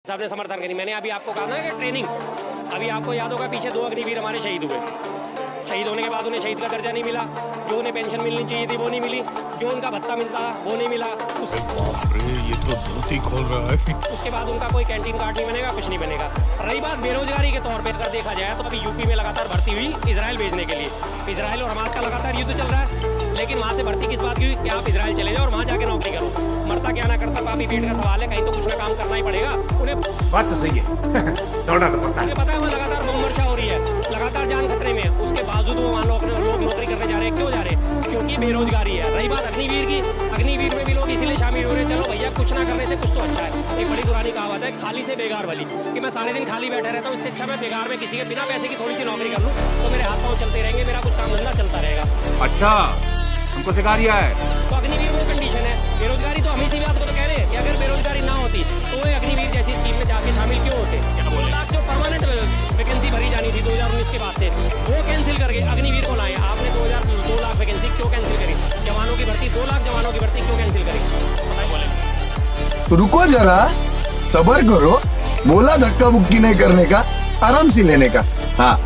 साहब ने समर्थन करी। मैंने अभी आपको कहा ना कि ट्रेनिंग, अभी आपको याद होगा पीछे 2 अग्निवीर हमारे शहीद हुए। शहीद होने के बाद उन्हें शहीद का दर्जा नहीं मिला, जो उन्हें पेंशन मिलनी चाहिए थी वो नहीं मिली, जो उनका भत्ता मिलता वो नहीं मिला। बाप रे, ये तो धोती खोल रहा है। उसके बाद उनका कोई कैंटीन कार्ड नहीं बनेगा, कुछ नहीं बनेगा। रही बात बेरोजगारी के तौर पर अगर देखा जाए तो अभी यूपी में लगातार भर्ती हुई इजराइल भेजने के लिए। इजराइल और हमास का लगातार युद्ध चल रहा है, लेकिन वहाँ से भर्ती किस बात की हुई कि आप इजराइल चले जाओ और वहाँ जाके नौकरी करो। मरता क्या ना करता पापी पेट का सवाल है, कहीं तो कुछ ना काम करना ही पड़ेगा उन्हें। बात तो सही है। दौड़ना तो पड़ता है। पता है वहाँ लगातार बम वर्षा हो रही है, लगातार जान खतरे में है, उसके बावजूद वो वहाँ लोग नौकरी करने जा रहे हैं। क्यों जा रहे हैं? क्योंकि बेरोजगारी है। रही बात अग्निवीर की, अग्निवीर में भी लोग इसीलिए शामिल हो रहे हैं, चलो भैया कुछ ना करने से कुछ तो अच्छा है। एक बड़ी पुरानी कहावत है खाली से बेगार वाली, कि मैं सारे दिन खाली बैठा रहता हूँ, इससे अच्छा मैं बेगार में किसी के बिना पैसे की थोड़ी सी नौकरी कर लूँ तो मेरे हाथ पाँव चलते रहेंगे, मेरा कुछ काम धंधा चलता रहेगा। अच्छा, हमको सिखा दिया है। तो अग्निवीर वो कंडीशन है। बेरोजगारी तो हम इसी बात को तो कह रहे हैं कि अगर बेरोजगारी ना होती तो वो अग्निवीर जैसी स्कीम में जाके शामिल क्यों होते। 2 लाख जो परमानेंट वैकेंसी भरी जानी थी 2019 के बाद से, वो कैंसिल करके अग्निवीर को लाए। आपने 2 लाख वैकेंसी क्यों कैंसिल करी? जवानों की भर्ती 2 लाख जवानों की भर्ती क्यों कैंसिल करी? बताइए। बोले तो रुको जरा, सबर करो, बोला धक्का बुक्की नहीं करने का, आराम से लेने का। हाँ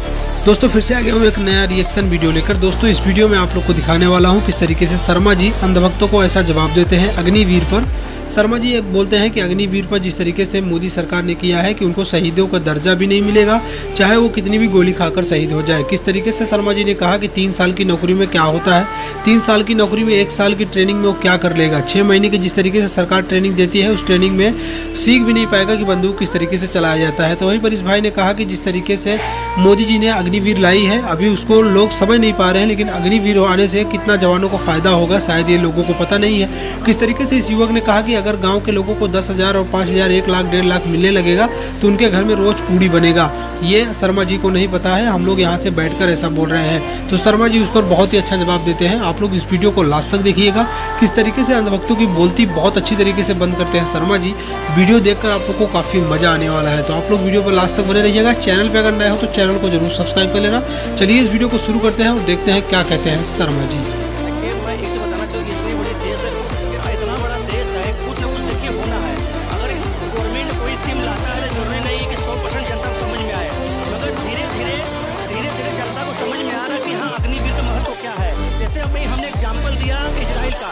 दोस्तों, फिर से आ गया हूँ एक नया रिएक्शन वीडियो लेकर। दोस्तों, इस वीडियो में आप लोग को दिखाने वाला हूँ किस तरीके से शर्मा जी अंधभक्तों को ऐसा जवाब देते हैं अग्निवीर पर। शर्मा जी ये बोलते हैं कि अग्निवीर पर जिस तरीके से मोदी सरकार ने किया है कि उनको शहीदों का दर्जा भी नहीं मिलेगा, चाहे वो कितनी भी गोली खाकर शहीद हो जाए। किस तरीके से शर्मा जी ने कहा कि 3 साल की नौकरी में क्या होता है, 3 साल की नौकरी में 1 साल की ट्रेनिंग में वो क्या कर लेगा। 6 महीने की जिस तरीके से सरकार ट्रेनिंग देती है, उस ट्रेनिंग में सीख भी नहीं पाएगा कि बंदूक किस तरीके से चलाया जाता है। तो वहीं पर इस भाई ने कहा कि जिस तरीके से मोदी जी ने अग्निवीर लाई है, अभी उसको लोग समझ नहीं पा रहे हैं, लेकिन अग्निवीर आने से कितना जवानों को फायदा होगा शायद ये लोगों को पता नहीं है। किस तरीके से इस युवक ने कहा कि अगर गाँव के लोगों को 10,000 और 5,000, 1 लाख, 1.5 लाख मिलने लगेगा तो उनके घर में रोज पूड़ी बनेगा। ये शर्मा जी को नहीं पता है, हम लोग यहाँ से बैठकर ऐसा बोल रहे हैं। तो शर्मा जी उस पर बहुत ही अच्छा जवाब देते हैं। आप लोग इस वीडियो को लास्ट तक देखिएगा, किस तरीके से अंधभक्तों की बोलती बहुत अच्छी तरीके से बंद करते हैं शर्मा जी। वीडियो देखकर आप लोग को काफ़ी मजा आने वाला है, तो आप लोग वीडियो पर लास्ट तक बने रहिएगा। चैनल पर अगर नए हो तो चैनल को जरूर सब्सक्राइब कर लेना। चलिए इस वीडियो को शुरू करते हैं और देखते हैं क्या कहते हैं शर्मा जी। हमने एग्जाम्पल दिया इजराइल का।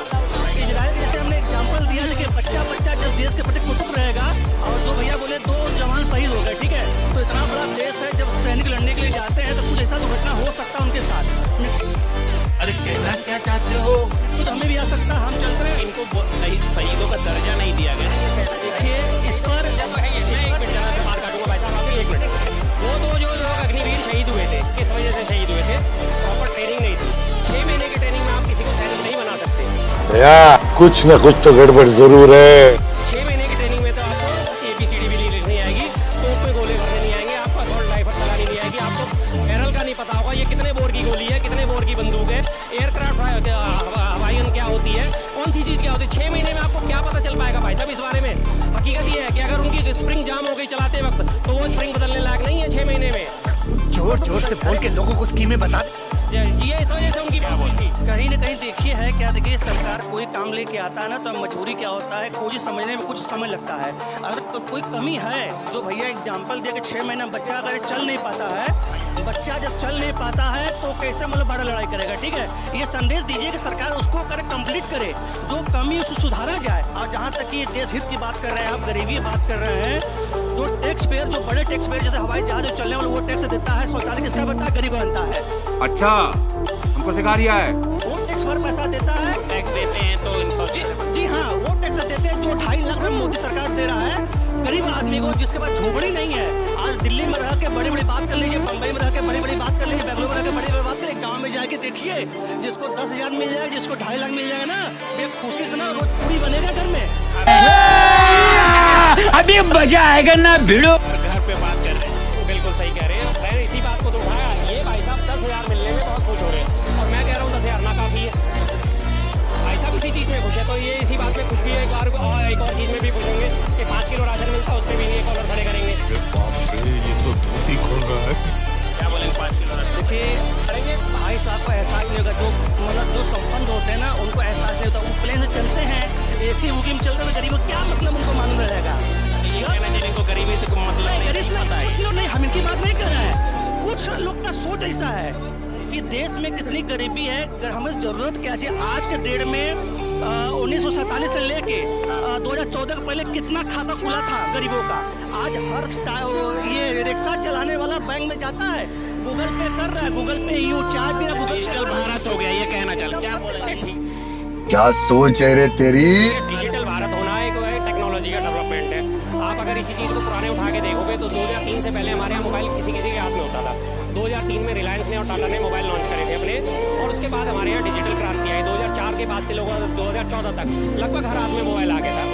इजराइल जैसे हमने एग्जाम्पल दिया, देखिए बच्चा जब देश के प्रति कुतुब रहेगा, और जो भैया बोले 2 जवान शहीद हो गए, ठीक है, तो इतना बड़ा देश है, जब सैनिक लड़ने के लिए जाते हैं तो कुछ ऐसा दुर्घटना हो सकता है उनके साथ। अरे कहना क्या चाहते हो? तो हमें भी आ सकता, हम चल रहे हैं। इनको शहीदों का दर्जा नहीं दिया गया। देखिए इस पर वो तो जो लोग अग्निवीर शहीद हुए थे, किस वजह से शहीद हुए थे? प्रॉपर ट्रेनिंग नहीं थी। 6 महीने की ट्रेनिंग में आप किसी को सैनिक नहीं बना सकते। या कुछ न कुछ तो गड़बड़ जरूर है। 6 महीने की ट्रेनिंग में तो आपको ABCD भी लिखनी आएगी, तोप में गोले भरने नहीं आएंगे, आपको असॉल्ट राइफल चलानी नहीं आएगी, आपको बैरल का नहीं पता होगा ये कितने बोर की गोली है, कितने बोर की बंदूक है, एयरक्राफ्ट हवाईजन क्या होती है, कौन सी चीज़ क्या होती है। 6 महीने में आपको क्या पता चल पाएगा भाई साहब इस बारे में? हकीकत ये है कि अगर उनकी स्प्रिंग जाम हो गई चलाते वक्त तो वो स्प्रिंग बदलने लायक नहीं है 6 महीने में। जोर से बोल के लोगों को स्कीमें बता। जी इस वजह से उनकी कहीं न कहीं देखिए है क्या, देखिए सरकार कोई काम लेके आता है ना, तो मजबूरी क्या होता है, खोजी समझने में कुछ समय लगता है। अगर कोई कमी है, जो भैया एग्जाम्पल दिया कि 6 महीना बच्चा अगर चल नहीं पाता है, बच्चा जब चल नहीं पाता है तो कैसे मतलब बड़ा लड़ाई करेगा, ठीक है। ये संदेश दीजिए कि सरकार उसको करे, कंप्लीट करे, जो कमी उसको सुधारा जाए। और जहाँ तक कि देश हित की बात कर रहे हैं, आप गरीबी की बात कर रहे हैं, जो टैक्स पेयर, जो बड़े टैक्स पेयर जैसे हवाई जहाज चलने वाले वो टैक्स देता है, शौचालय किसका बनता है? गरीब बनता है। अच्छा, हमको सिखा दिया है। वो टैक्स पर पैसा देता है, टैक्स देते हैं तो जी हाँ, वो टैक्स देते हैं जो 2.5 लाख मोदी सरकार दे रहा है गरीब आदमी को, जिसके पास झोपड़ी नहीं है। आज दिल्ली में रह के बड़ी बड़ी बात कर लीजिए, बम्बई में रह के बड़ी बड़ी बात कर लीजिए, बेंगलुरु में रह के बड़ी बड़ी बात करिए, गाँव में जाके देखिए, जिसको 10,000 मिल जाएगा, जिसको 2.5 लाख मिल जाएगा ना, ये खुशी से ना रोज पूरी बनेगा घर में। अभी मजा आएगा ना भिड़ो। घर पे बात कर रहे हैं, बिल्कुल सही कह रहे हैं। मैंने इसी बात को तो उठाया, ये भाई साहब 10,000 मिलने में बहुत खुश हो रहे हैं, और मैं कह रहा हूँ 10,000 ना काफी है। भाई साहब इसी चीज़ में खुश है, तो ये इसी बात में खुश भी है। एक और चीज़ में भी खुश होंगे कि 5 किलो राशन मिलता है, उसमें भी एक कॉलर खड़े करेंगे। बाप रे, ये तो धोती खोल रहा है। क्या बोलेंगे? 5 किलो राशन देखिए करेंगे, भाई साहब को एहसास नहीं होगा, जो मतलब जो संपन्न होते हैं ना, उनको एहसास नहीं होता। वो प्लेन से चलते हैं, AC उनकी में चलते हैं, गरीबों क्या मतलब उनको मालूम रहेगा। कहना चाहिए इनको गरीब कुछ लोग का सोच ऐसा है कि देश में कितनी गरीबी है, हमें जरूरत क्या है। आज के डेट में 1947 से लेके 2014 के पहले कितना खाता खुला था गरीबों का। आज हर ये रिक्शा चलाने वाला बैंक में जाता है, गूगल पे कर रहा है, गूगल पे यूं चाय पी रहा, गूगल डिजिटल भारत हो गया, ये कहना चल क्या बोलेंगे? ठीक, क्या सोच है रे तेरी। डिजिटल भारत होना एक टेक्नोलॉजी का डेवलपमेंट है। आप अगर इसी चीज़ को पुराने उठा के देखोगे तो 2003 से पहले हमारे यहाँ मोबाइल किसी के हाथ में होता था। 2003 में रिलायंस ने और टाटा ने मोबाइल लॉन्च करे थे अपने, और उसके बाद हमारे यहाँ डिजिटल क्रांति आई। 2004 के बाद से लोग 2014 तक लगभग हर हाथ में मोबाइल आ गया था।